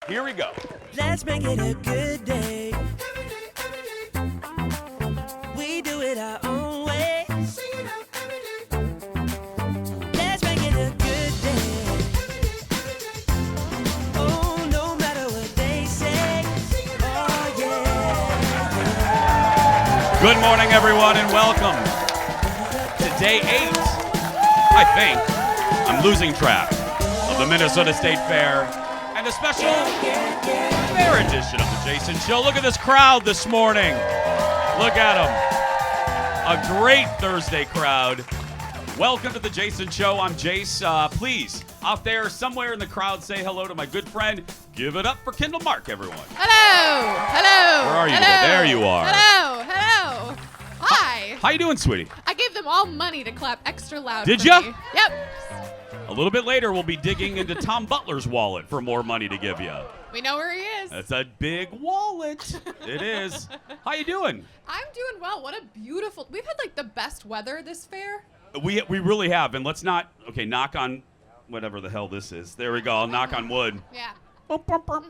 Here we go. Let's make it a good day. We do it our own way. Let's make it a good day. Oh, no matter what they say. Oh, yeah. Good morning, everyone, and welcome to day 8, I think. I'm losing track of the Minnesota State Fair and a special fair edition of the Jason Show. Look at this crowd this morning. Look at them. A great Thursday crowd. Welcome to the Jason Show. I'm Jace. Please, out there somewhere in the crowd, say hello to my good friend. Give it up for Kendall Mark, everyone. Hello. Hello. Where are you Hello. today? There you are. Hello. Hello. Hi. How you doing, sweetie? I gave them all money to clap extra loud. Did for ya? me. Yep. A little bit later, we'll be digging into Tom Butler's wallet for more money to give you. We know where he is. That's a big wallet. It is. How you doing? I'm doing well. What a beautiful. We've had like the best weather this fair. We really have, and let's not, knock on whatever the hell this is. There we go. I'll knock on wood. Yeah.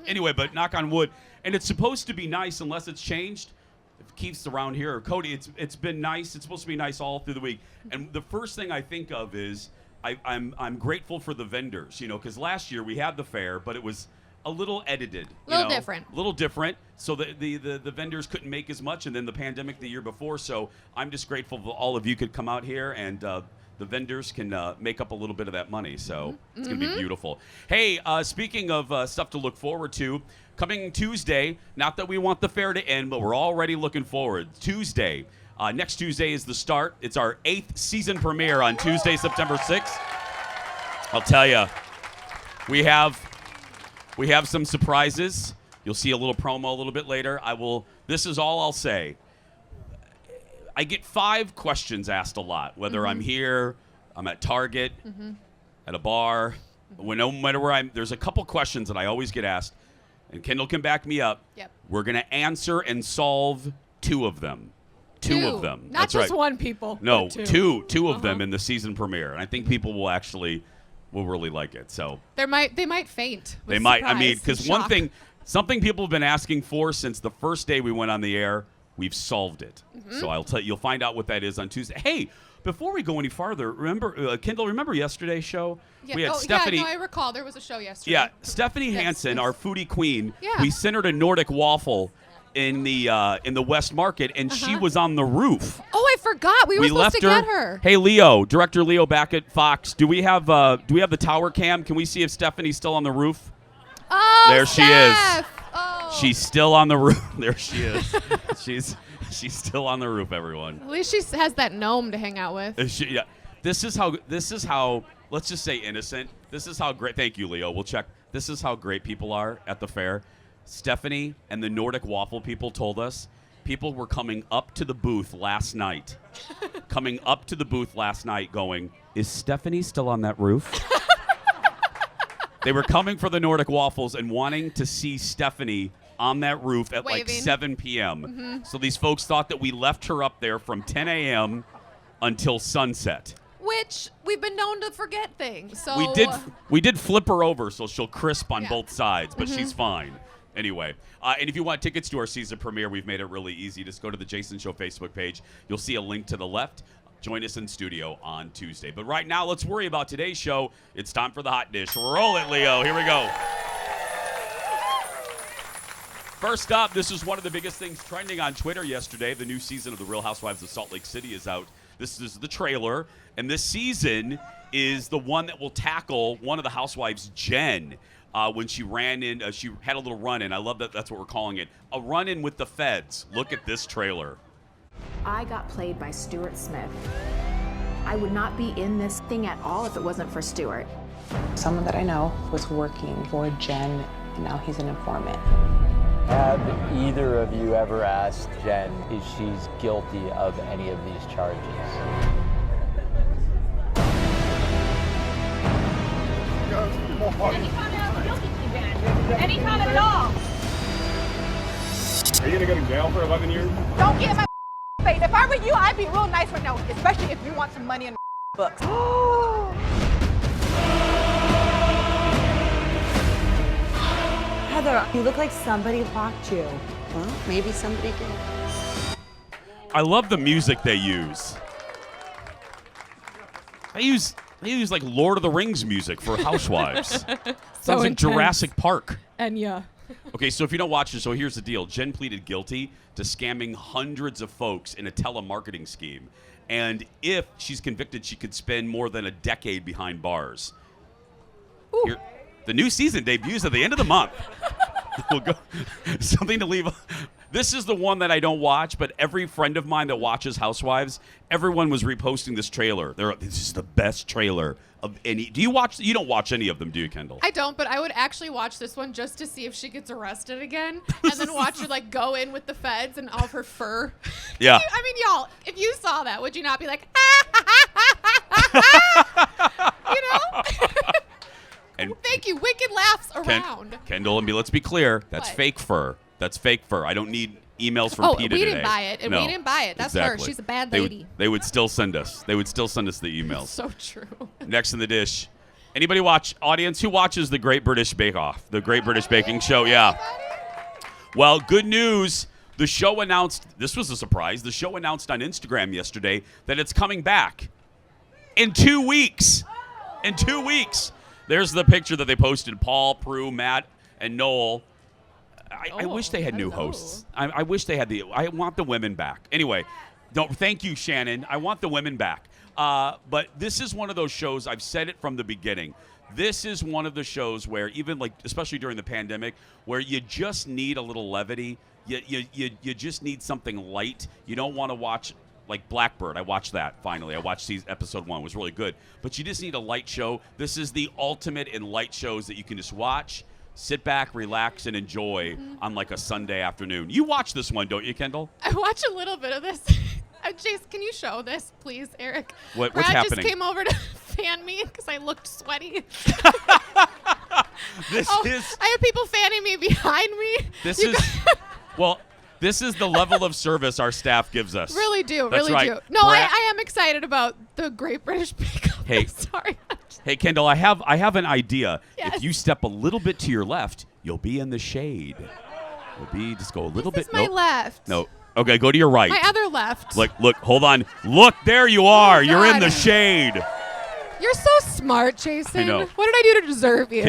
Anyway, but knock on wood. And it's supposed to be nice unless it's changed. If Keith's around here, or Cody, it's been nice. It's supposed to be nice all through the week. And the first thing I think of is I'm grateful for the vendors, because last year we had the fair, but it was a little edited. A little different. A little different. So the vendors couldn't make as much, and then the pandemic the year before. So I'm just grateful that all of you could come out here, and the vendors can make up a little bit of that money. So it's going to be beautiful. Hey, speaking of stuff to look forward to, coming Tuesday, not that we want the fair to end, but we're already looking forward. Tuesday. Next Tuesday is the start. It's our 8th season premiere on Tuesday, September 6th. I'll tell you, we have some surprises. You'll see a little promo a little bit later. This is all I'll say. I get 5 questions asked a lot, whether I'm here, I'm at Target, at a bar, no matter where there's a couple questions that I always get asked, and Kendall can back me up. Yep. We're going to answer and solve 2 of them. Two of them. Not That's just right. one, people. No, but two of them in the season premiere, and I think people will really like it. So they might faint. With they might. I mean, surprise because and shock. something people have been asking for since the first day we went on the air, we've solved it. So you'll find out what that is on Tuesday. Hey, before we go any farther, remember Kendall? Remember yesterday's show? Yeah. We had Oh, Stephanie. yeah, no, I recall there was a show yesterday. Yeah, Stephanie Yes, Hansen, yes. our foodie queen. Yeah. We sent her to Nordic Waffle in the West Market, and she was on the roof. Oh, I forgot. We were supposed to get her. Hey, Leo, Director Leo back at Fox. Do we have the tower cam? Can we see if Stephanie's still on the roof? Oh, There she is. Steph. Oh. She's still on the roof. There she is. She's still on the roof, everyone. At least she has that gnome to hang out with. Yeah. This is how. Let's just say innocent. This is how great. Thank you, Leo. We'll check. This is how great people are at the fair. Stephanie and the Nordic Waffle people told us people were coming up to the booth last night. Going, is Stephanie still on that roof? They were coming for the Nordic Waffles and wanting to see Stephanie on that roof at like Waving. 7 p.m. So these folks thought that we left her up there from 10 a.m. until sunset. Which we've been known to forget things. So We did flip her over so she'll crisp on Yeah. both sides, but she's fine. Anyway, and if you want tickets to our season premiere, we've made it really easy. Just go to the Jason Show Facebook page. You'll see a link to the left. Join us in studio on Tuesday. But right now, let's worry about today's show. It's time for the hot dish. Roll it, Leo. Here we go. First up, this is one of the biggest things trending on Twitter yesterday. The new season of The Real Housewives of Salt Lake City is out. This is the trailer, and this season is the one that will tackle one of the housewives, Jen, when she ran in. She had a little run-in. I love that that's what we're calling it. A run-in with the feds. Look at this trailer. I got played by Stuart Smith. I would not be in this thing at all if it wasn't for Stuart. Someone that I know was working for Jen, and now he's an informant. Have either of you ever asked Jen if she's guilty of any of these charges? Any comment at all. Are you gonna go to jail for 11 years? Don't get in my face. If I were you, I'd be real nice right now, especially if you want some money in books. Heather, you look like somebody blocked you. Well, maybe somebody did. I love the music they use. They use like Lord of the Rings music for Housewives. Sounds like intense. Jurassic Park. And yeah. Okay, so if you don't watch it, so here's the deal. Jen pleaded guilty to scamming hundreds of folks in a telemarketing scheme. And if she's convicted, she could spend more than a decade behind bars. The new season debuts at the end of the month. We'll go. Something to leave. This is the one that I don't watch, but every friend of mine that watches Housewives, everyone was reposting this trailer. This is the best trailer of any. Do you watch? You don't watch any of them, do you, Kendall? I don't, but I would actually watch this one just to see if she gets arrested again, and then watch her like go in with the feds and all of her fur. Yeah. I mean, y'all, if you saw that, would you not be like, you know? And Thank you. Wicked laughs around. Kendall and me, let's be clear. That's What? fake fur. That's fake fur. I don't need emails from PETA we today. didn't buy it, and No, we didn't buy it. That's exactly. her. She's a bad They lady. they would still send us. They would still send us the emails. So true. Next in the dish. Anybody watch, audience, who watches the Great British Bake Off? The Great British Baking Show? Yeah. Well, good news. The show announced, this was a surprise, the show announced on Instagram yesterday that it's coming back in 2 weeks. In 2 weeks. There's the picture that they posted. Paul, Prue, Matt, and Noel. I wish they had new hosts. I wish they had I want the women back. Anyway, thank you, Shannon. I want the women back. But this is one of those shows, I've said it from the beginning. This is one of the shows where even like, especially during the pandemic, where you just need a little levity. You just need something light. You don't want to watch like Blackbird. I watched that finally. I watched episode 1. It was really good. But you just need a light show. This is the ultimate in light shows that you can just watch, sit back, relax, and enjoy on like a Sunday afternoon. You watch this one, don't you, Kendall? I watch a little bit of this. Jace, can you show this, please, Eric? What's Brad happening? just came over to fan me because I looked sweaty. This is. I have people fanning me behind me. This is. Well, this is the level of service our staff gives us. Really do, That's really right. do. No, Brad- I am excited about the Great British Bake Off. Hey. I'm sorry. Hey, Kendall, I have an idea. Yes. If you step a little bit to your left, you'll be in the shade. Just go a little This bit. is my Nope. left. No. Okay, go to your right. My other left. Look, hold on. Look, there you are. You're in God. the shade. You're so smart, Jason. I know. What did I do to deserve you?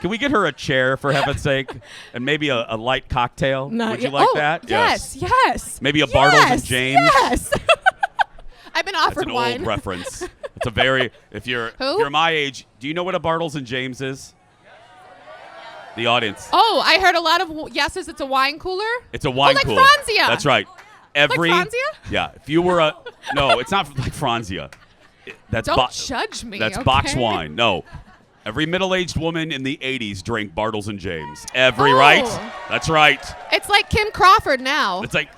Can we get her a chair, for heaven's sake, and maybe a light cocktail? Not Would you yet. like Oh, that? Yes. Maybe a Bartles and James? Yes. I've been That's offered an one. old reference. It's a very, if you're my age, do you know what a Bartles and James is? The audience. Oh, I heard a lot of yeses. It's a wine cooler. It's a wine like cooler. Franzia. That's right. Franzia? Yeah. If you were no, it's not like Franzia. That's Don't judge me. That's okay? box wine. No. Every middle-aged woman in the 80s drank Bartles and James. Right? That's right. It's like Kim Crawford now. It's like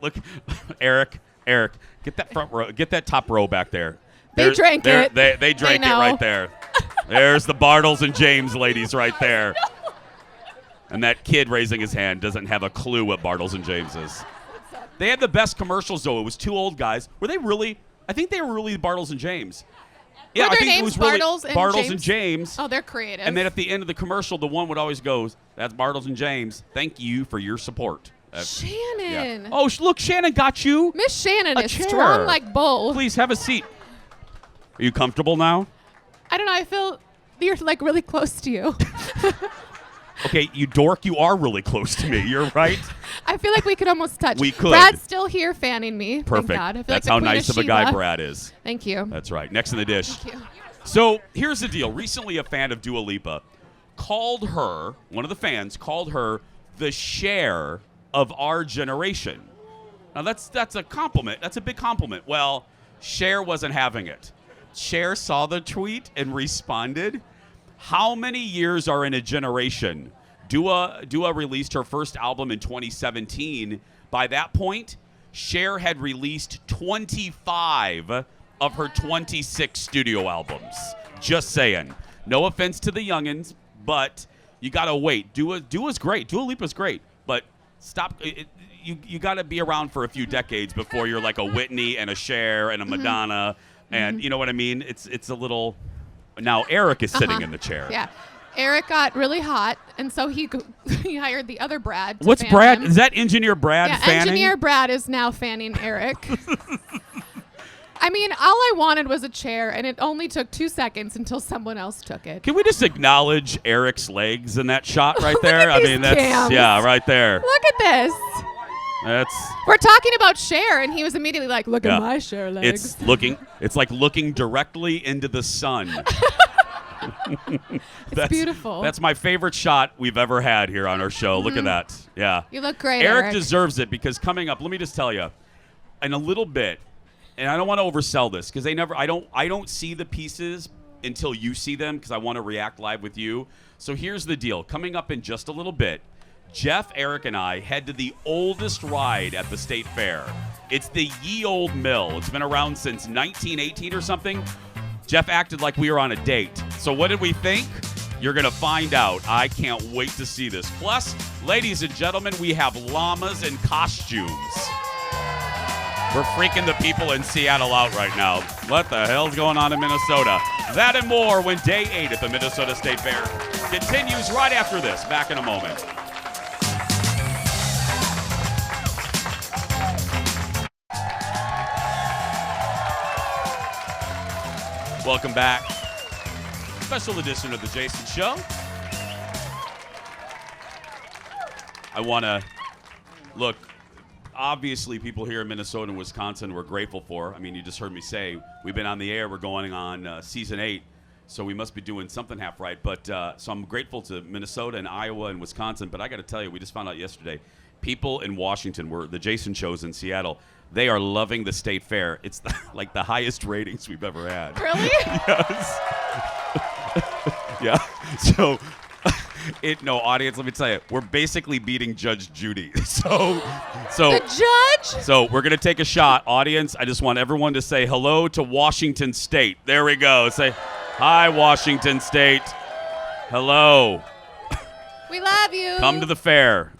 look, Eric, get that front row, get that top row back there. They drank it. They drank it know. right there. There's the Bartles and James ladies right there. And that kid raising his hand doesn't have a clue what Bartles and James is. They had the best commercials though. It was two old guys. Were they really? I think they were really Bartles and James. Yeah, Were their I think names it was really Bartles and and James. Oh, they're creative. And then at the end of the commercial, the one would always go, "That's Bartles and James. Thank you for your support." Shannon. Yeah. Oh, look, Shannon got you. Miss Shannon A is chair. strong like bull. Please have a seat. Are you comfortable now? I don't know. I feel you're like really close to you. Okay, you dork, you are really close to me. You're right. I feel like we could almost touch. We could. Brad's still here fanning me. Perfect. Thank God. I feel That's like how the Queen nice of a guy Sheba. Brad is. Thank you. That's right. Next in the dish. Thank you. So here's the deal. Recently, a fan of Dua Lipa called her, one of the fans called her the Cher of our generation. Now that's a compliment. That's a big compliment. Well, Cher wasn't having it. Cher saw the tweet and responded, "How many years are in a generation?" Dua released her first album in 2017. By that point, Cher had released 25 of her 26 studio albums. Just saying. No offense to the youngins, but you gotta wait. Dua's great. Dua Lipa's great, but stop. You gotta be around for a few decades before you're like a Whitney and a Cher and a Madonna, and you know what I mean. It's a little. Now Eric is sitting in the chair. Yeah. Eric got really hot, and so he hired the other Brad. To What's fan Brad? him. Is that Engineer Brad Yeah, fanning? Engineer Brad is now fanning Eric. I mean, all I wanted was a chair, and it only took 2 seconds until someone else took it. Can we just acknowledge Eric's legs in that shot right there? at I these mean, that's cams. yeah, right there. Look at this. That's We're talking about Cher, and he was immediately like, "Look yeah. at my Cher legs." It's like looking directly into the sun. It's beautiful. That's my favorite shot we've ever had here on our show. Look at that. Yeah. You look great, Eric Eric. deserves it because coming up, let me just tell you, in a little bit, and I don't want to oversell this because I don't see the pieces until you see them because I want to react live with you. So here's the deal. Coming up in just a little bit, Jeff, Eric, and I head to the oldest ride at the state fair. It's the Olde Mill. It's been around since 1918 or something. Jeff acted like we were on a date. So what did we think? You're going to find out. I can't wait to see this. Plus, ladies and gentlemen, we have llamas in costumes. We're freaking the people in Seattle out right now. What the hell's going on in Minnesota? That and more when Day 8 at the Minnesota State Fair continues right after this. Back in a moment. Welcome back. Special edition of The Jason Show. I want to look, obviously people here in Minnesota and Wisconsin we're grateful for. I mean, you just heard me say we've been on the air. We're going on season 8, so we must be doing something half right. But so I'm grateful to Minnesota and Iowa and Wisconsin. But I got to tell you, we just found out yesterday, people in Washington, where the Jason Show's in Seattle, they are loving the state fair. It's like the highest ratings we've ever had. Really? Yes. Yeah. So, audience, let me tell you, we're basically beating Judge Judy. So The judge? So we're gonna take a shot, audience. I just want everyone to say hello to Washington State. There we go. Say hi, Washington State. Hello. We love you. Come to the fair.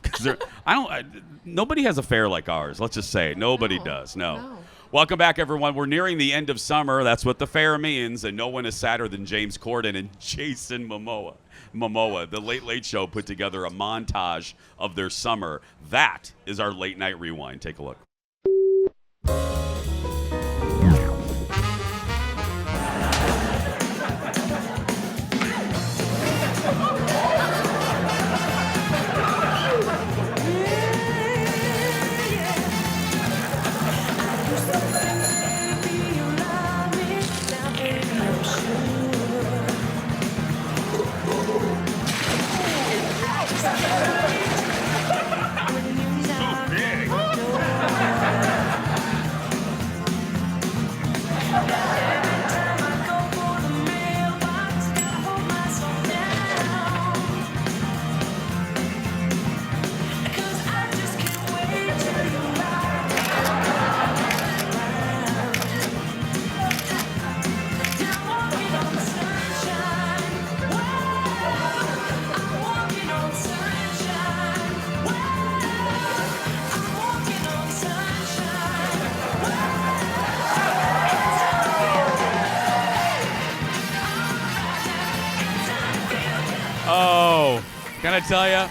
Nobody has a fair like ours. Let's just say nobody No. does. No. No. Welcome back, everyone. We're nearing the end of summer. That's what the fair means, and no one is sadder than James Corden and Jason Momoa. The Late Late Show put together a montage of their summer. That is our late night rewind. Take a look. Oh, can I tell you?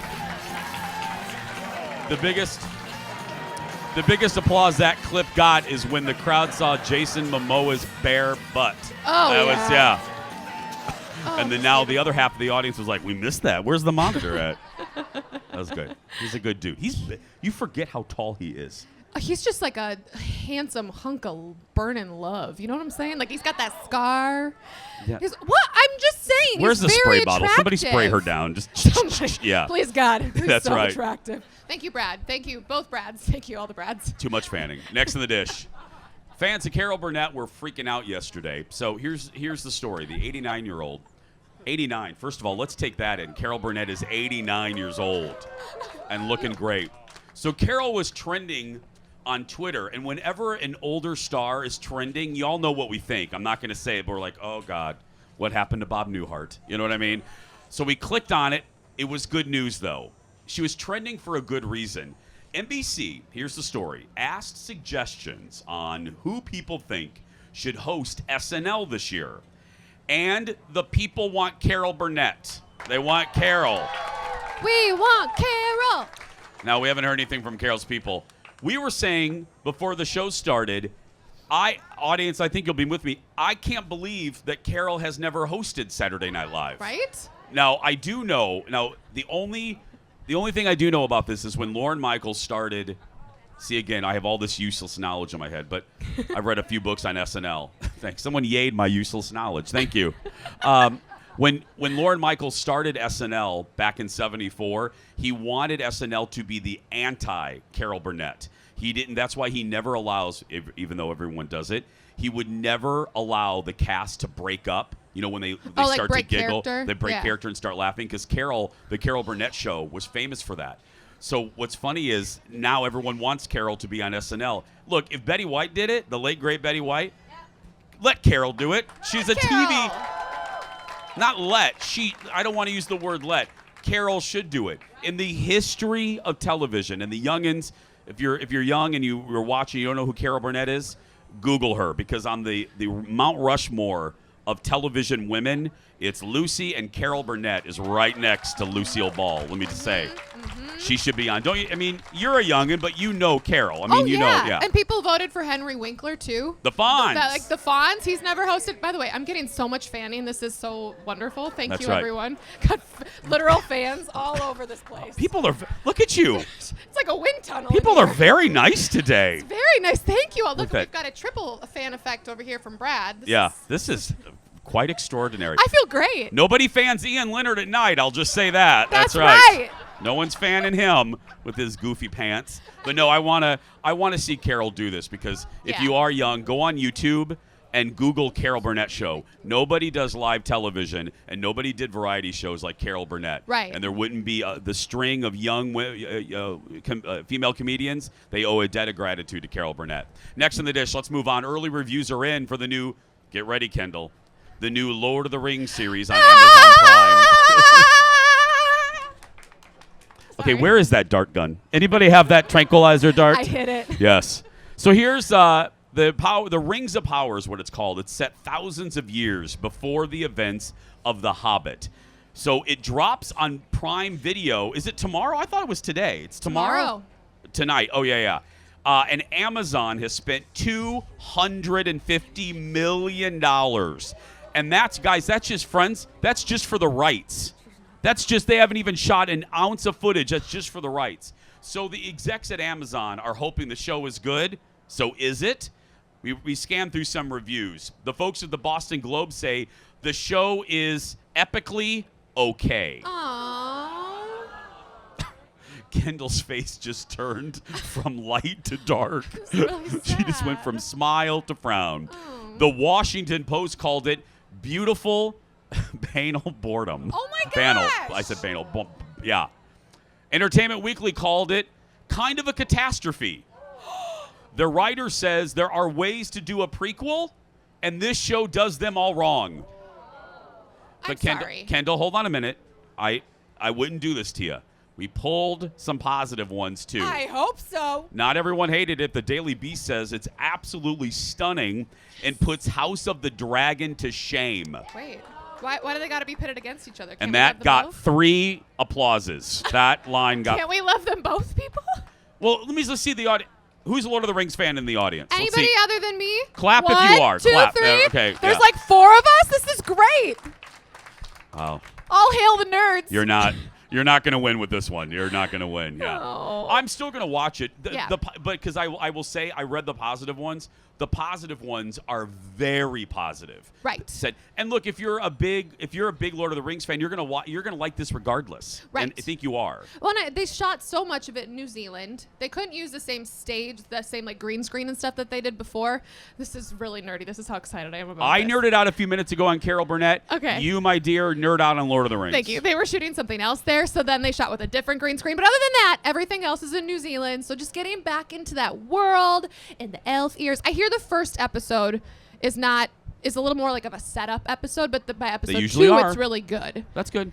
The biggest applause that clip got is when the crowd saw Jason Momoa's bare butt. Oh, that yeah. was yeah. Oh, And then now the other half of the audience was like, "We missed that. Where's the monitor at?" That was good. He's a good dude. You forget how tall he is. He's just like a handsome hunk of burning love. You know what I'm saying? Like he's got that scar. Yeah. What? I'm just saying. Where's he's the very spray bottle? Somebody spray her attractive. down. Just Somebody- yeah. Please God. He's That's so right. attractive. Thank you, Brad. Thank you, both Brads. Thank you, all the Brads. Too much fanning. Next in the dish. Fans of Carol Burnett were freaking out yesterday. So here's the story. The 89-year-old. 89. First of all, let's take that in. Carol Burnett is 89 years old and looking great. So Carol was trending on Twitter, and whenever an older star is trending, y'all know what we think. I'm not going to say it, but we're like, oh, God, what happened to Bob Newhart? You know what I mean? So we clicked on it. It was good news, though. She was trending for a good reason. NBC, here's the story, asked suggestions on who people think should host SNL this year. And the people want Carol Burnett. They want Carol. We want Carol. Now, we haven't heard anything from Carol's people. We were saying before the show started, audience, I think you'll be with me, I can't believe that Carol has never hosted Saturday Night Live. Right? Now, I do know. Now, the only thing I do know about this is when Lorne Michaels started. See, again, I have all this useless knowledge in my head, but I've read a few books on SNL. Thanks. Someone yayed my useless knowledge. Thank you. When Lorne Michaels started SNL back in '74, he wanted SNL to be the anti-Carol Burnett. He didn't. That's why he never allows, even though everyone does it, he would never allow the cast to break up. You know, when they like start to break giggle, character? they break Yeah. character and start laughing, because the Carol Burnett show was famous for that. So what's funny is now everyone wants Carol to be on SNL. Look, if Betty White did it, the late great Betty White, let Carol do it. She's a TV. Not let. I don't want to use the word let. Carol should do it. In the history of television, and the youngins, if you're young and you're watching, you don't know who Carol Burnett is, Google her, because on the Mount Rushmore of television women, it's Lucy, and Carol Burnett is right next to Lucille Ball. Let me just say. She should be on. Don't you? I mean, you're a youngin', but you know Carol. I mean, you know, yeah. And people voted for Henry Winkler too. The Fonz. Like the Fonz. He's never hosted. By the way, I'm getting so much fanning. This is so wonderful. Thank That's you, right. everyone. Got literal fans all over this place. People are. Look at you. It's like a wind tunnel. People are very nice today. Very nice. Thank you all. Look, Okay. we've got a triple fan effect over here from Brad. This is quite extraordinary. I feel great. Nobody fans Ian Leonard at night. I'll just say that. That's right. No one's fanning him with his goofy pants. But no, I wanna see Carol do this, because if Yeah. you are young, go on YouTube and Google Carol Burnett show. Nobody does live television, and nobody did variety shows like Carol Burnett. Right. And there wouldn't be the string of young female comedians. They owe a debt of gratitude to Carol Burnett. Next on the dish, let's move on. Early reviews are in for the new, get ready, Kendall, the new Lord of the Rings series on Amazon Prime. Okay, where is that dart gun? Anybody have that tranquilizer dart? I hit it. Yes. So here's the Rings of Power is what it's called. It's set thousands of years before the events of The Hobbit. So it drops on Prime Video. Is it tomorrow? I thought it was today. It's tomorrow? Tonight. Oh, yeah. And Amazon has spent $250 million. And that's just for the rights. They haven't even shot an ounce of footage. That's just for the rights. So the execs at Amazon are hoping the show is good. So is it? We scanned through some reviews. The folks at the Boston Globe say the show is epically okay. Aww. Kendall's face just turned from light to dark. Really She just went sad. from smile to frown. The Washington Post called it beautiful banal boredom. Oh my Banal. gosh! I said banal. Yeah. Entertainment Weekly called it kind of a catastrophe. The writer says there are ways to do a prequel, and this show does them all wrong. I'm Kendall, sorry. Kendall, hold on a minute. I wouldn't do this to you. We pulled some positive ones, too. I hope so. Not everyone hated it. The Daily Beast says it's absolutely stunning and puts House of the Dragon to shame. Wait. Why do they got to be pitted against each other? Can't And we love that them got both? 3 applauses. That line got... Can't we love them both, people? Well, let's see the audience. Who's a Lord of the Rings fan in the audience? Let's Anybody see. other than me? Clap if you One, are. two, Clap. three. Okay, There's yeah. like 4 of us. This is great. Wow. All hail the nerds. You're not going to win with this one. You're not going to win. Yeah. No. I'm still going to watch it. Yeah. But because I will say I read the positive ones. The positive ones are very positive. Right. And look, if you're a big Lord of the Rings fan, you're gonna like this regardless. Right. And I think you are. Well, they shot so much of it in New Zealand. They couldn't use the same stage, the same like green screen and stuff that they did before. This is really nerdy. This is how excited I am about I this. nerded out a few minutes ago on Carol Burnett. Okay. You, my dear, nerd out on Lord of the Rings. Thank you. They were shooting something else there, so then they shot with a different green screen. But other than that, everything else is in New Zealand. So just getting back into that world and the elf ears. I hear the first episode is a little more like of a setup episode, but by episode usually 2, are. it's really good. That's good.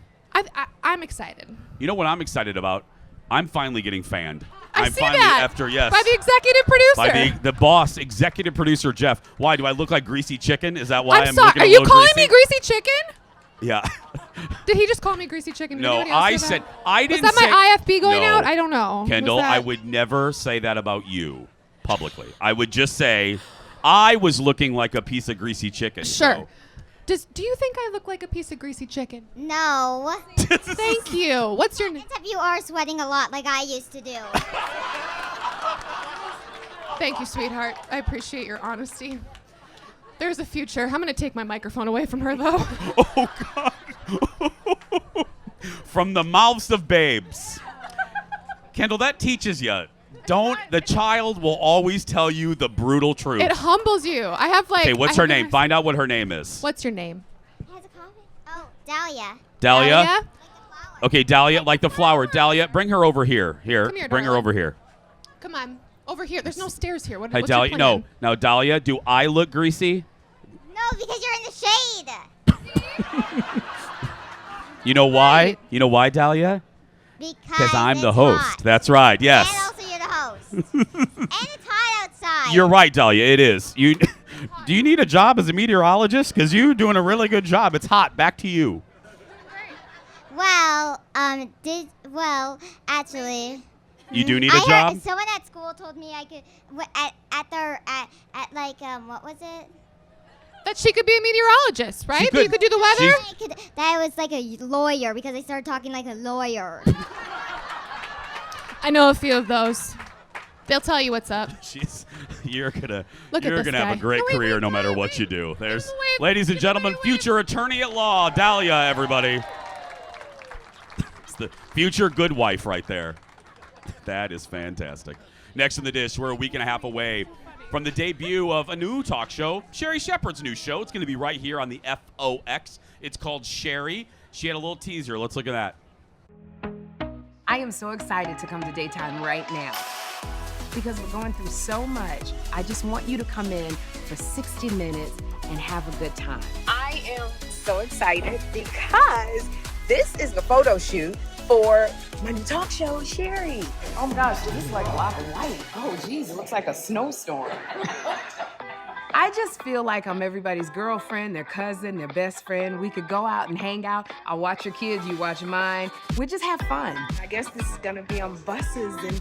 I'm excited. You know what I'm excited about? I'm finally getting fanned. I I'm see finally that. after yes. By the executive producer. By the boss, executive producer Jeff. Why do I look like greasy chicken? Is that why I'm sorry. looking Are a you little calling greasy? me greasy chicken? Yeah. Did he just call me greasy chicken? Did No, anybody else I say said that? I didn't Was that say my IFB going No. out? I don't know. Kendall, Was that- I would never say that about you publicly. I would just say I was looking like a piece of greasy chicken. Sure. Do you think I look like a piece of greasy chicken? No. Thank you. What's your name? Except you are sweating a lot like I used to do. Thank you, sweetheart. I appreciate your honesty. There's a future. I'm going to take my microphone away from her, though. Oh, God. From the mouths of babes. Kendall, that teaches you. The child will always tell you the brutal truth. It humbles you. I have like. Okay, what's her name? Find out what her name is. What's your name? Has a coffee? Oh, Dahlia. Dahlia? Okay, Dahlia, like the flower. Dahlia, bring her over here. Come here, Bring her darling. over here. Come on. Over here. There's no stairs here. Hey, What's Dahlia. your No. plan? Now, Dahlia, do I look greasy? No, because you're in the shade. You know why? You know why, Dahlia? Because I'm the it's host. hot. That's right. Yes. And also you're the host. And it's hot outside. You're right, Dahlia. It is. Do you need a job as a meteorologist? Because you're doing a really good job. It's hot. Back to you. Well, actually. You do need I a job? heard someone at school told me I could what was it? That she could be a meteorologist, right? could. You could do the weather? That I was like a lawyer because I started talking like a lawyer. I know a few of those. They'll tell you what's up. You're gonna Look at this have guy. a great No, wait, career wait, no wait, matter wait, what wait. you do. There's, Wait, ladies and wait, gentlemen, wait. future attorney at law, Dahlia. Everybody. It's the future good wife right there. That is fantastic. Next in the dish, we're a week and a half away from the debut of a new talk show, Sherry Shepherd's new show. It's going to be right here on the FOX. It's called Sherry. She had a little teaser. Let's look at that. I am so excited to come to Daytime right now because we're going through so much. I just want you to come in for 60 minutes and have a good time. I am so excited because this is the photo shoot for my new talk show, Sherry. Oh my gosh, this is like a lot of light. Oh geez, it looks like a snowstorm. I just feel like I'm everybody's girlfriend, their cousin, their best friend. We could go out and hang out. I'll watch your kids, you watch mine. We just have fun. I guess this is gonna be on buses and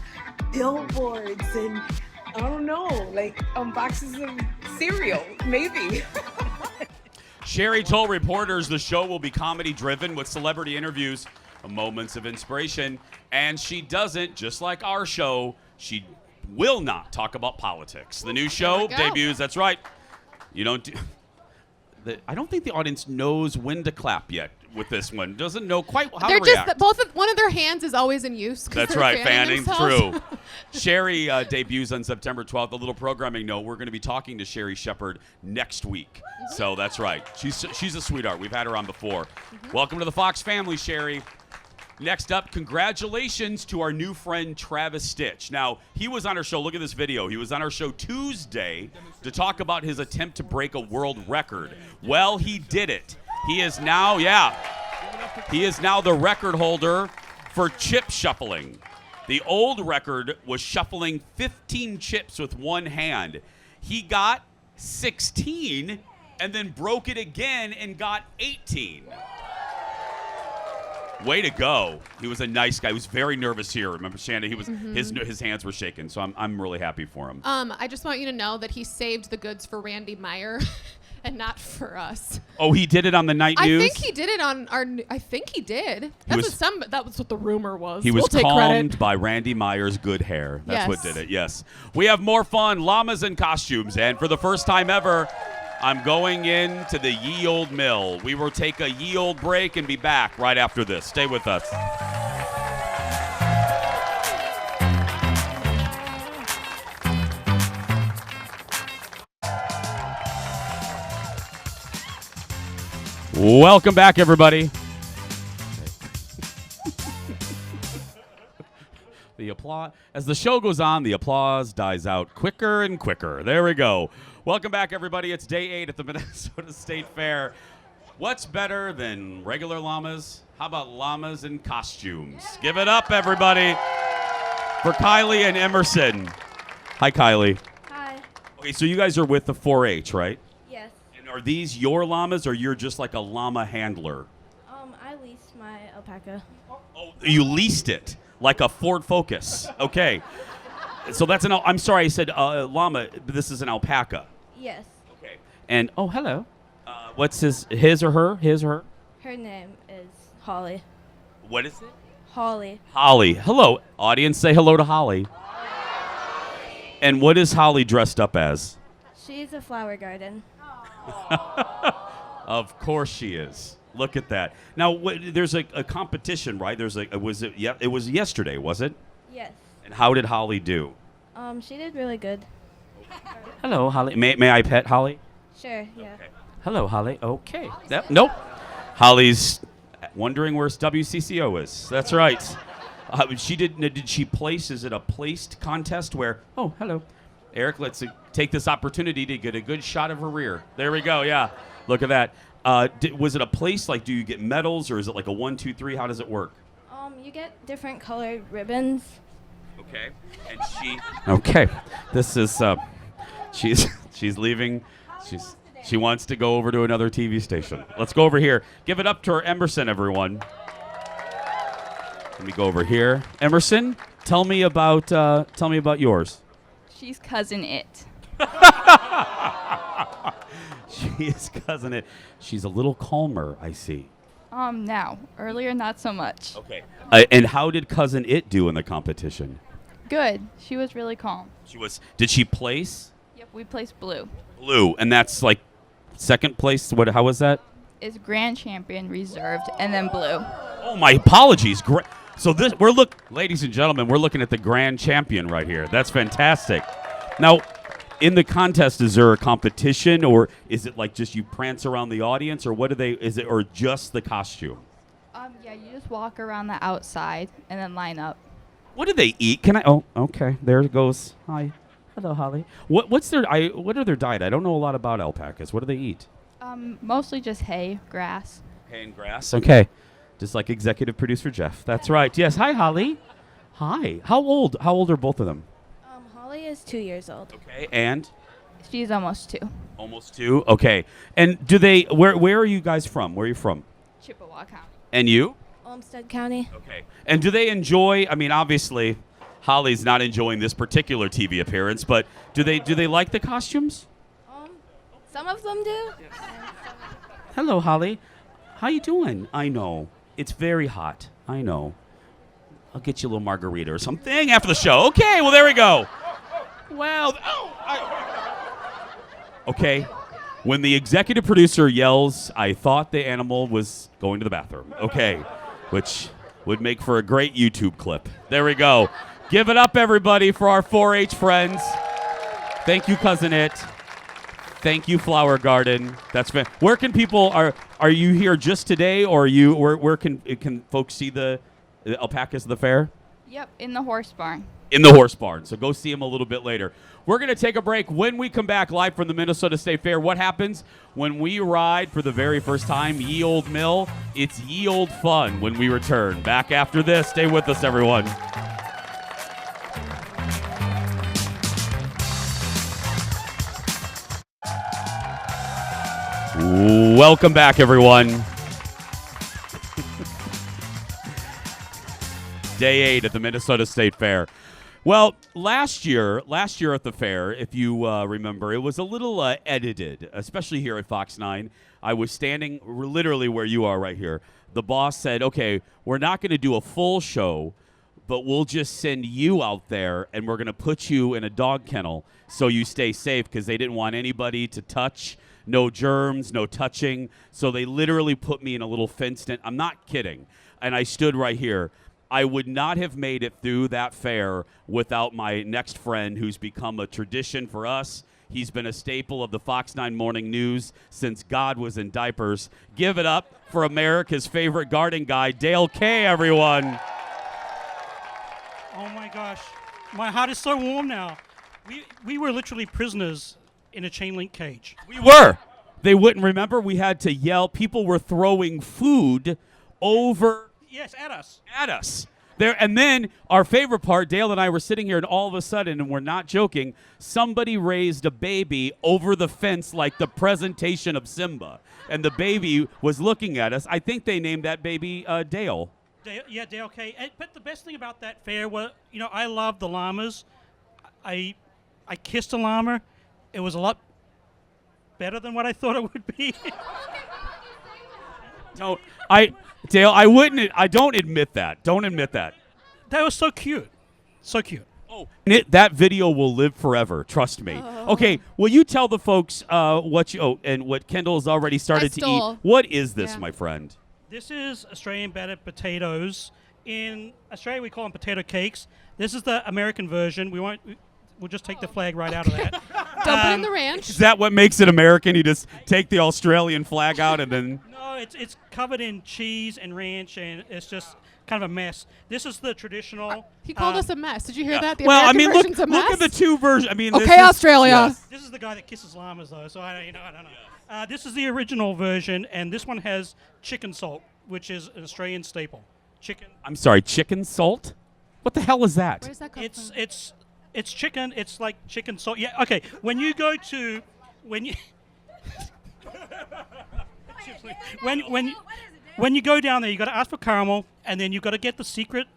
billboards and I don't know, like on boxes of cereal, maybe. Sherry told reporters the show will be comedy-driven with celebrity interviews, moments of inspiration, and she doesn't, just like our show, she will not talk about politics. The new show debuts, that's right. You don't do, I don't think the audience knows when to clap yet with this one. Doesn't know quite how They're to just react. one of their hands is always in use. 'Cause That's they're right, fanning. themselves. True. Sherry debuts on September 12th. A little programming note: we're going to be talking to Sherry Shepherd next week. So that's right. She's a sweetheart. We've had her on before. Welcome to the Fox family, Sherry. Next up, congratulations to our new friend Travis Stitch. Now, he was on our show. Look at this video. He was on our show Tuesday to talk about his attempt to break a world record. Well, he did it. He is now, he is now the record holder for chip shuffling. The old record was shuffling 15 chips with one hand. He got 16 and then broke it again and got 18. Way to go. He was a nice guy. He was very nervous here. Remember, Shanda, he was his hands were shaking, so I'm really happy for him. I just want you to know that he saved the goods for Randy Meyer and not for us. Oh, he did it on the night news? I think he did it on our I think he did. That was what the rumor was. He was we'll take calmed credit. by Randy Meyer's good hair. That's what Yes. did it. Yes. We have more fun, llamas and costumes, and for the first time ever, I'm going into the Ye Olde Mill. We will take a Ye Olde break and be back right after this. Stay with us. Welcome back, everybody. The applause, as the show goes on, the applause dies out quicker and quicker. There we go. Welcome back, everybody. It's day 8 at the Minnesota State Fair. What's better than regular llamas? How about llamas in costumes? Give it up, everybody, for Kylie and Emerson. Hi, Kylie. Hi. Okay, so you guys are with the 4-H, right? Yes. And are these your llamas, or you're just like a llama handler? I lease alpaca. Oh, you leased it like a Ford Focus. Okay. So that's an. I'm sorry, I said llama. But this is an alpaca. Yes. Okay. And oh, hello. What's his or her? His or her? Her name is Holly. What is it? Holly. Holly. Hello, audience. Say hello to Holly. And what is Holly dressed up as? She's a flower garden. Of course she is. Look at that. Now, there's a competition, right? There's was it? Yeah, it was yesterday, was it? Yes. And how did Holly do? She did really good. Hello, Holly. May I pet Holly? Sure. Yeah. Okay. Hello, Holly. Okay. Nope. Holly's wondering where WCCO is. That's right. Did she place? Is it a placed contest where? Oh, hello, Eric. Let's take this opportunity to get a good shot of her rear. There we go. Yeah. Look at that. Was it a place? Like, do you get medals, or is it like a 1, 2, 3? How does it work? You get different colored ribbons. Okay. And she. Okay. This is. She's leaving. She wants to go over to another TV station. Let's go over here. Give it up to her, Emerson, everyone. Let me go over here. Emerson, tell me about yours. She's cousin it. She is cousin it. She's a little calmer, I see. Now. Earlier, not so much. Okay. And how did cousin it do in the competition? Good. She was really calm. Did she place? Yep, we placed blue. Blue, and that's like second place. How was that? Is grand champion reserved, and then blue. Oh, my apologies. So ladies and gentlemen, we're looking at the grand champion right here. That's fantastic. Now, in the contest, is there a competition, or is it like just you prance around the audience, or or just the costume? Yeah, you just walk around the outside and then line up. What do they eat? Oh, okay. There it goes. Hi. Hello, Holly. What are their diet? I don't know a lot about alpacas. What do they eat? Mostly just hay, grass. Hay and grass. Okay. Just like executive producer Jeff. That's right. Yes. Hi, Holly. Hi. How old are both of them? Holly is 2 years old. Okay. And? She's almost 2. Almost 2. Okay. And where are you guys from? Where are you from? Chippewa County. And you? Olmsted County. Okay. And do they enjoy? I mean, obviously, Holly's not enjoying this particular TV appearance, but do they like the costumes? Some of them do. Hello, Holly. How you doing? I know. It's very hot. I know. I'll get you a little margarita or something after the show. Okay, well, there we go. Well, okay. When the executive producer yells, I thought the animal was going to the bathroom. Okay, which would make for a great YouTube clip. There we go. Give it up, everybody, for our 4-H friends. Thank you, Cousin It. Thank you, Flower Garden. That's where can people are you here just today, or where can folks see the alpacas at the fair? Yep, in the horse barn. In the horse barn. So go see them a little bit later. We're going to take a break. When we come back live from the Minnesota State Fair, what happens when we ride for the very first time Ye Olde Mill? It's ye olde fun when we return. Back after this. Stay with us, everyone. Welcome back, everyone. Day 8 at the Minnesota State Fair. Well, last year at the fair, if you remember, it was a little edited, especially here at Fox 9. I was standing literally where you are right here. The boss said, okay, we're not going to do a full show, but we'll just send you out there, and we're going to put you in a dog kennel so you stay safe, because they didn't want anybody to touch. No germs, no touching. So they literally put me in a little fenced in. I'm not kidding. And I stood right here. I would not have made it through that fair without my next friend, who's become a tradition for us. He's been a staple of the Fox 9 Morning News since God was in diapers. Give it up for America's favorite garden guy, Dale K., everyone. Oh, my gosh. My heart is so warm now. We were literally prisoners in a chain link cage. We were. They wouldn't remember. We had to yell. People were throwing food over. Yes, at us. At us. There, and then our favorite part, Dale and I were sitting here, and all of a sudden, and we're not joking, somebody raised a baby over the fence like the presentation of Simba. And the baby was looking at us. I think they named that baby Dale. Dale K. But the best thing about that fair was, I love the llamas. I kissed a llama. It was a lot better than what I thought it would be. Dale, I wouldn't. I don't admit that. Don't admit that. That was so cute. So cute. Oh, that video will live forever. Trust me. Okay, will you tell the folks what Kendall has already started to eat? What is this, my friend? This is Australian battered potatoes. In Australia, we call them potato cakes. This is the American version. We'll just take the flag right out of that. Dump it in the ranch. Is that what makes it American? You just take the Australian flag out and then... No, it's covered in cheese and ranch, and it's just kind of a mess. This is the traditional... He called us a mess. Did you hear that? The well, American version's a mess? Look at the two versions. I mean, okay, Australia. Yes. This is the guy that kisses llamas, though, so I don't know. This is the original version, and this one has chicken salt, which is an Australian staple. Chicken. I'm sorry, chicken salt? What the hell is that? Where does that come from? It's chicken. It's like chicken salt. Yeah. Okay. When you when you go down there, you got to ask for caramel, and then you got to get the secret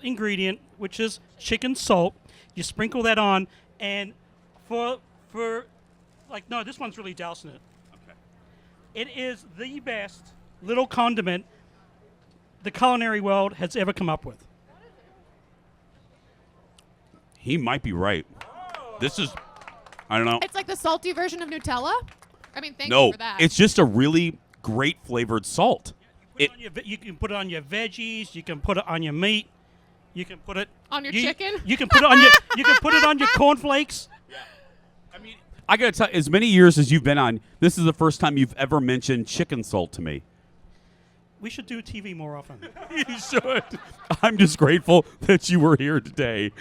ingredient, which is chicken salt. You sprinkle that on, and this one's really dousing it. Okay. It is the best little condiment the culinary world has ever come up with. He might be right. This is, I don't know. It's like the salty version of Nutella? I mean, thank you No, for that. it's just a really great flavored salt. You can put it on your veggies. You can put it on your meat. You can put it on your chicken. You can put it on your. You can put it on your cornflakes. Yeah. I mean, I gotta tell you, as many years as you've been on, this is the first time you've ever mentioned chicken salt to me. We should do TV more often. You should. I'm just grateful that you were here today.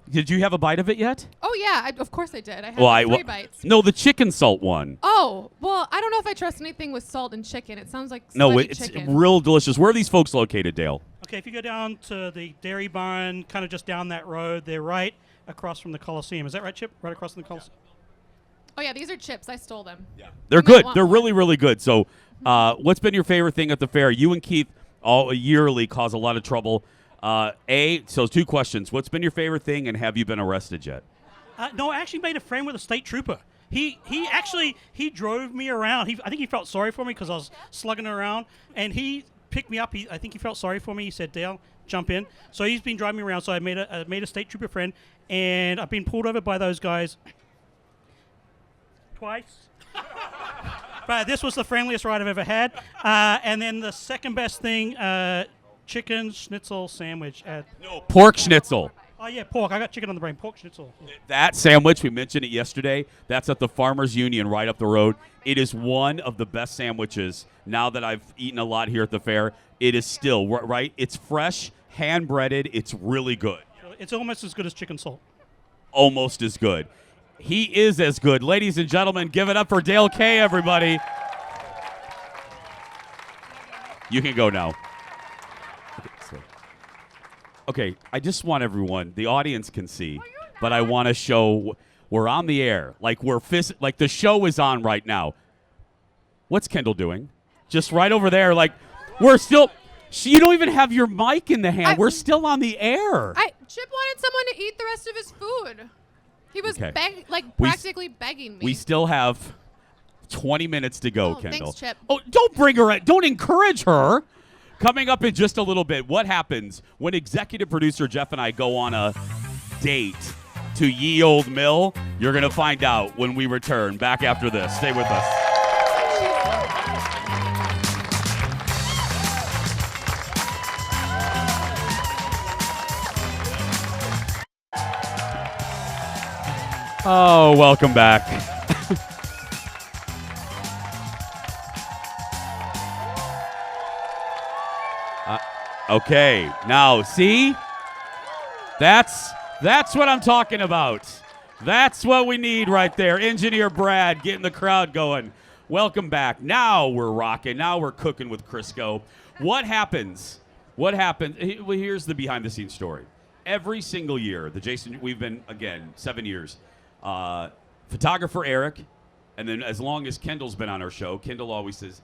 Did you have a bite of it yet? Oh, yeah. Of course I did. I had 3 bites. No, the chicken salt one. Oh, well, I don't know if I trust anything with salt and chicken. It sounds like it's chicken. Real delicious. Where are these folks located, Dale? Okay, if you go down to the Dairy Barn, kind of just down that road, they're right across from the Coliseum. Is that right, Chip? Right across from the Coliseum? Oh, yeah, these are chips. I stole them. Yeah. They're good. They're really, really good. So what's been your favorite thing at the fair? You and Keith all yearly cause a lot of trouble. So 2 questions. What's been your favorite thing, and have you been arrested yet? No, I actually made a friend with a state trooper. He drove me around. I think he felt sorry for me because I was slugging around, and he picked me up. I think he felt sorry for me. He said, "Dale, jump in." So he's been driving me around. So I made a state trooper friend, and I've been pulled over by those guys twice. But this was the friendliest ride I've ever had. And then the second best thing. Chicken schnitzel sandwich at... No, pork schnitzel. Oh, yeah, pork. I got chicken on the brain. Pork schnitzel. That sandwich, we mentioned it yesterday. That's at the Farmers Union right up the road. It is one of the best sandwiches. Now that I've eaten a lot here at the fair, it is still, right? It's fresh, hand-breaded. It's really good. It's almost as good as chicken salt. Almost as good. He is as good. Ladies and gentlemen, give it up for Dale K, everybody. You can go now. Okay, I just want everyone, the audience can see, but I want to show we're on the air. Like the show is on right now. What's Kendall doing? Just right over there, like we're still, you don't even have your mic in the hand. We're still on the air. Chip wanted someone to eat the rest of his food. He was practically begging me. We still have 20 minutes to go, Kendall. Thanks, Chip. Oh, don't bring her in. Don't encourage her. Coming up in just a little bit, what happens when executive producer Jeff and I go on a date to Ye Olde Mill? You're going to find out when we return. Back after this. Stay with us. Oh, welcome back. Okay, now see, that's what I'm talking about. That's what we need right there. Engineer Brad getting the crowd going. Welcome back. Now we're rocking. Now we're cooking with Crisco. What happens What happened? Well, here's the behind-the-scenes story. Every single year, we've been, again, 7 years. Photographer Eric, and then as long as Kendall's been on our show, Kendall always says,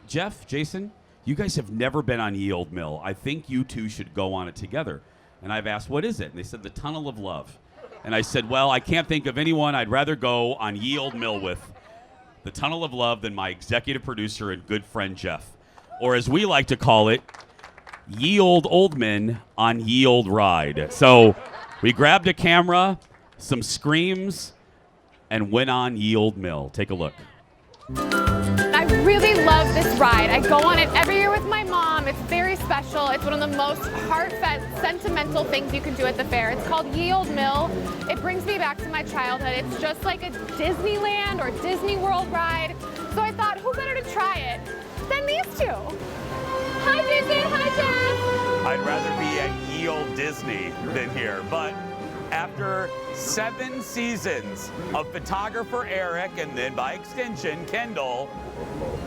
Jeff, Jason, you guys have never been on Ye Olde Mill. I think you two should go on it together. And I've asked, what is it? And they said, the Tunnel of Love. And I said, well, I can't think of anyone I'd rather go on Ye Olde Mill with, the Tunnel of Love, than my executive producer and good friend Jeff. Or as we like to call it, Ye Olde Oldmen on Ye Olde Ride. So we grabbed a camera, some screams, and went on Ye Olde Mill. Take a look. I really love this ride. I go on it every year with my mom. It's very special. It's one of the most heartfelt, sentimental things you can do at the fair. It's called Ye Olde Mill. It brings me back to my childhood. It's just like a Disneyland or Disney World ride. So I thought, who better to try it than these two? Hi, Jason. Hi, Jeff. I'd rather be at Ye Olde Disney than here, but after 7 seasons of photographer Eric, and then by extension Kendall,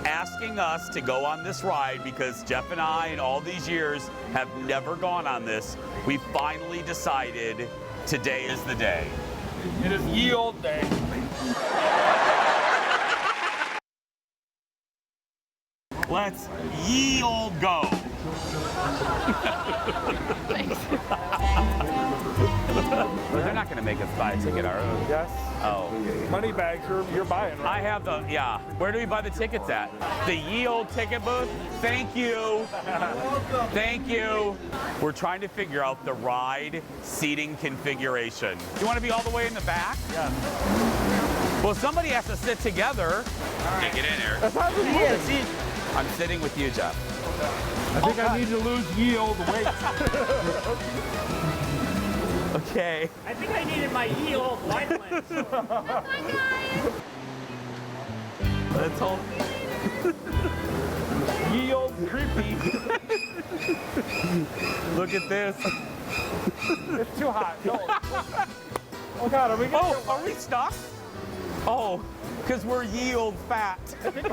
asking us to go on this ride because Jeff and I in all these years have never gone on this, we finally decided today is the day. It is Ye Olde Day. Let's Ye Olde go. They're not going to make us buy a ticket, are they? Yes. Oh. Money bags, you're buying, right? I have the, yeah. Where do we buy the tickets at? The Ye Olde ticket booth? Thank you. Thank you. We're trying to figure out the ride seating configuration. You want to be all the way in the back? Yeah. Well, somebody has to sit together. Right. Get in, Eric. That's how it is. I'm sitting with you, Jeff. I think I need to lose Ye Olde weight. Okay. I think I needed my Ye Olde wide lens. Let's hold. Ye Olde creepy. Look at this. It's too hot. No. Oh God, are we gonna are we stuck? Oh, because we're Ye Olde fat. I think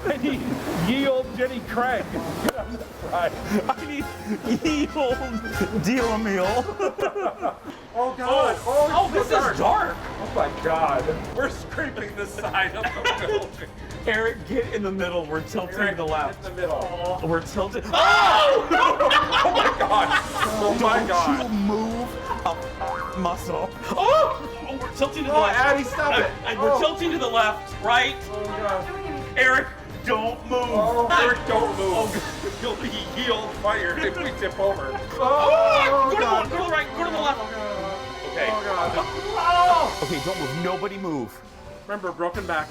I need Ye Olde Jenny Craig. Get on this ride. I need Ye Olde deal meal. Oh God. Oh, this is dark. Oh my God. We're scraping the side of the building. Eric, get in the middle. We're tilting to the left. In the middle. We're tilted. Oh! Oh my God. Oh my God. Don't you move a muscle. Oh! Oh, we're tilting to the left. Addie, stop it. We're tilting to the left, right? Oh God. Eric, don't move. Oh, Eric, don't move. Oh, you'll be Ye Olde fired if we tip over. Oh, go God. to the right, go to the left. Okay. Oh God. Oh. Okay, don't move. Nobody move. Remember, broken back.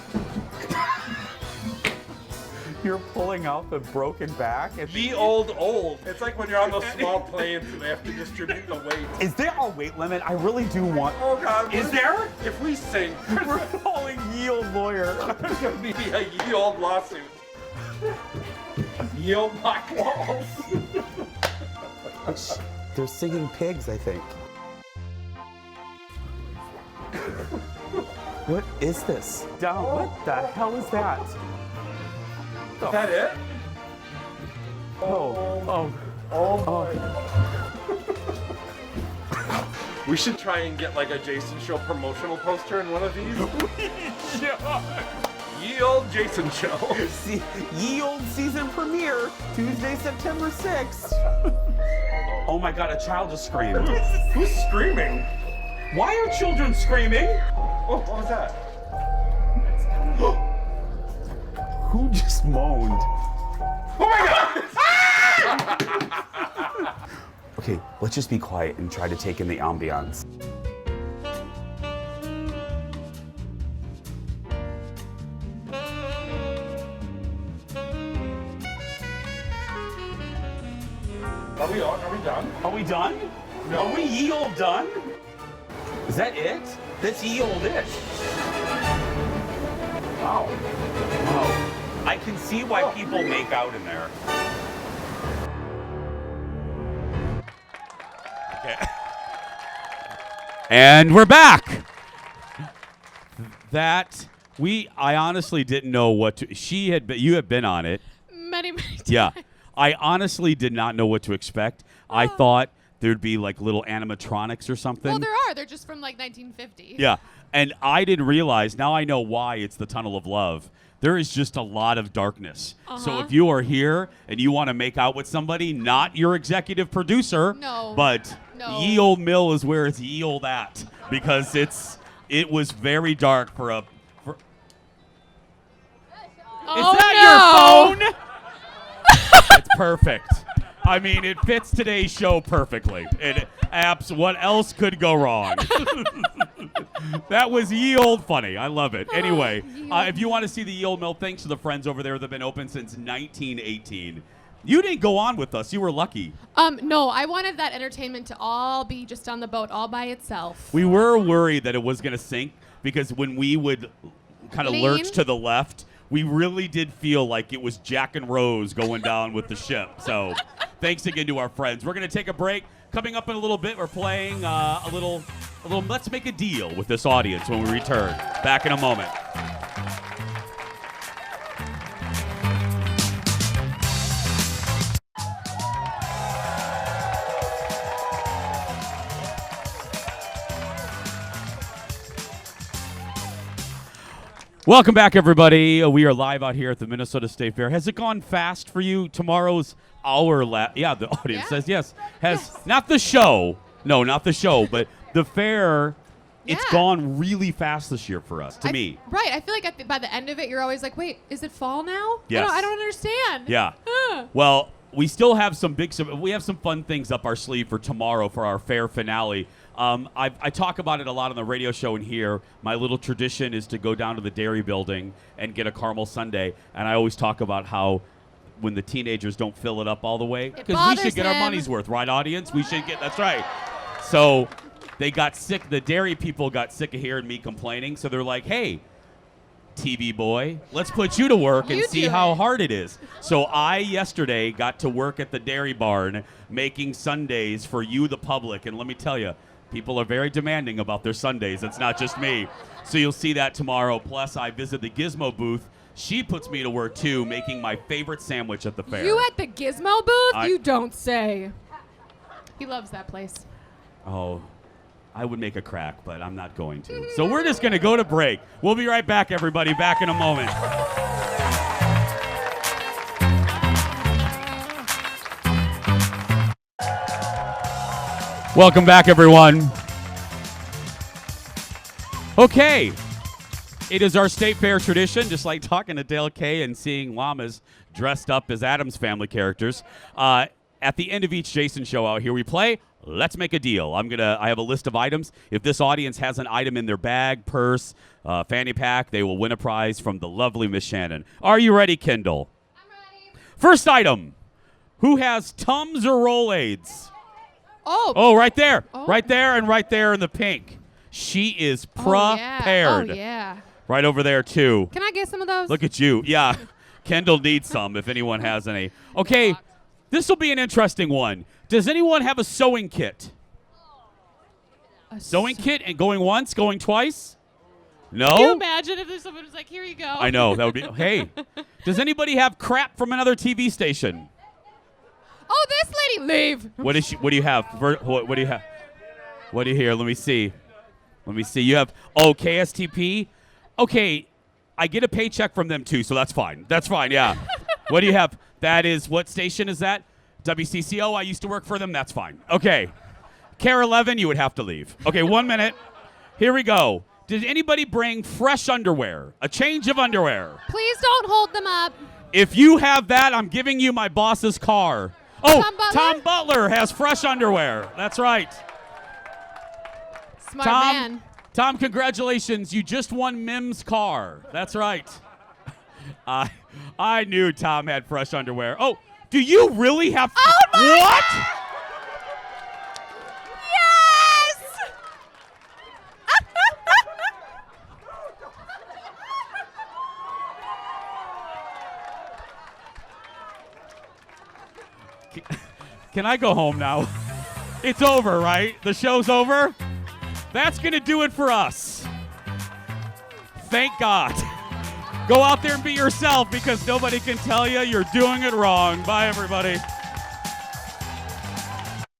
You're pulling out the broken back. Ye Olde old. It's like when you're on those small planes and they have to distribute the weight. Is there a weight limit? I really do want. Oh God. Is there? If we sink, We're calling Ye Olde lawyer. there's gonna be a Ye Olde lawsuit. Ye Olde black walls. They're singing pigs, I think. What is this? Down. What the hell is that? Is that it? Oh. We should try and get like a Jason Show promotional poster in one of these. Ye Olde Jason Show. Ye Olde season premiere, Tuesday, September 6th. Oh my God, a child just screamed. Who's screaming? Why are children screaming? Oh, what was that? Who just moaned? Oh my God! Okay, let's just be quiet and try to take in the ambiance. Are we on? Are we done? Are we done? No. Are we Ye Olde done? Is that it? That's Ye Olde it. Wow. Wow. I can see why people make out in there. Okay. And we're back. I honestly didn't know what to. You had been on it. Many times. Yeah. I honestly did not know what to expect. I thought there'd be like little animatronics or something. Well, there are. They're just from like 1950. Yeah. And I didn't realize, now I know why it's the Tunnel of Love. There is just a lot of darkness. So if you are here and you want to make out with somebody, not your executive producer, but Ye Olde Mill is where it's ye olde at, because it was very dark for a. Is that your phone? It's perfect. I mean, it fits today's show perfectly. What else could go wrong? That was ye old funny. I love it. Anyway, if you want to see the Ye Olde Mill, thanks to the friends over there that have been open since 1918. You didn't go on with us. You were lucky. No, I wanted that entertainment to all be just on the boat all by itself. We were worried that it was going to sink because when we would kind of lurch to the left, we really did feel like it was Jack and Rose going down with the ship. So thanks again to our friends. We're going to take a break. Coming up in a little bit, we're playing a little Let's Make a Deal with this audience when we return. Back in a moment. Welcome back, everybody. We are live out here at the Minnesota State Fair. Has it gone fast for you? Tomorrow's hour yeah, the audience says yes. Not the show. No, not the show, but the fair. It's gone really fast this year for us, to me. Right. I feel like by the end of it, you're always like, wait, is it fall now? Yes. I don't understand. Yeah. Well, we still have we have some fun things up our sleeve for tomorrow for our fair finale. I talk about it a lot on the radio show and here. My little tradition is to go down to the dairy building and get a caramel sundae. And I always talk about how when the teenagers don't fill it up all the way, because we should get our money's worth, right, audience? We should get, that's right. So they got sick. The dairy people got sick of hearing me complaining. So they're like, hey, TV boy, let's put you to work and see how hard it is. So I yesterday got to work at the dairy barn making sundaes for you, the public. And let me tell you, people are very demanding about their sundaes. It's not just me. So you'll see that tomorrow. Plus, I visit the Gizmo booth. She puts me to work, too, making my favorite sandwich at the fair. You at the Gizmo booth? You don't say. He loves that place. Oh, I would make a crack, but I'm not going to. So we're just going to go to break. We'll be right back, everybody. Back in a moment. Welcome back, everyone. Okay. It is our state fair tradition, just like talking to Dale Kay and seeing llamas dressed up as Addams Family characters. At the end of each Jason show out here, we play Let's Make a Deal. I have a list of items. If this audience has an item in their bag, purse, fanny pack, they will win a prize from the lovely Miss Shannon. Are you ready, Kendall? I'm ready. First item. Who has Tums or Rolaids? Oh, right there. Oh. Right there and right there in the pink. She is prepared. Oh, yeah. Right over there, too. Can I get some of those? Look at you. Yeah. Kendall needs some if anyone has any. Okay, this will be an interesting one. Does anyone have a sewing kit? Sewing kit and going once, going twice? No? Can you imagine if there's someone who's like, here you go? I know. That would be. Hey, does anybody have crap from another TV station? Oh, this lady, leave. What do you have? What do you have? What do you hear? Let me see. You have, KSTP? Okay, I get a paycheck from them too, so that's fine. That's fine, yeah. What do you have? That is, what station is that? WCCO, I used to work for them. That's fine. Okay. Care 11, you would have to leave. Okay, 1 minute. Here we go. Did anybody bring fresh underwear? A change of underwear? Please don't hold them up. If you have that, I'm giving you my boss's car. Oh, Tom Butler has fresh underwear. That's right. Smart man. Tom, congratulations. You just won Mim's car. That's right. I knew Tom had fresh underwear. Oh, do you really have... Oh, my what? God! Yes! Can I go home now? It's over, right? The show's over? That's going to do it for us. Thank God. Go out there and be yourself because nobody can tell you you're doing it wrong. Bye, everybody.